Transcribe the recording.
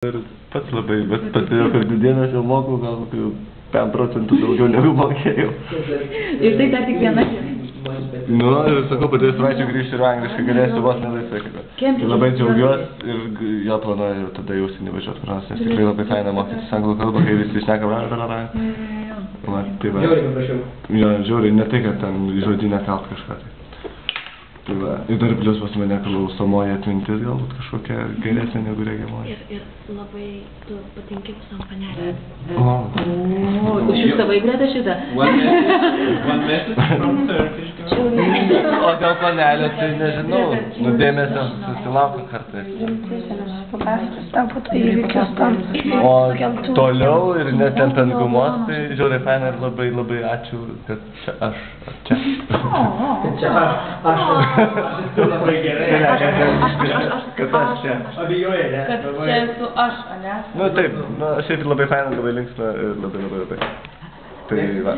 Ir pats labai, bet pasidėjau, kad dienas jau moku gal kokių 5% daugiau negu mokėjau. Ir tai dar tik viena. Nu, ir sakau, po 2 savaičių grįžti ir angliškai galėsiu vos nelaisvai. Ir labai džiaugiuosi ir jo planuoju ir tada jau užsienį važiuoti, nes tikrai labai faina mokytis anglų kalbą, kai visi šneka blablabla. Tai va. Jo, žiauriai, ne tai, kad ten žodinę kalt kažką tai. Tai va, ir dar plius pas mane klausomoji atmintis galbūt kažkokia geresnė negu regiamoji. Ir labai tu patinki visam panelė. O, Užfiksavai greta šitą. One message from Turkish girl. o dėl panelio, tai nežinau, nu dėmesio susilaukiu kartais. O toliau ir net ant gumos, tai žiauriai faina ir labai labai ačiū, kad čia aš. Čia aš esu labai gerai. Kad aš čia. Abijoja, ne? Kad čia esu aš, ane? Nu taip, nu šiaip labai faina, labai linksma ir labai. Tai va.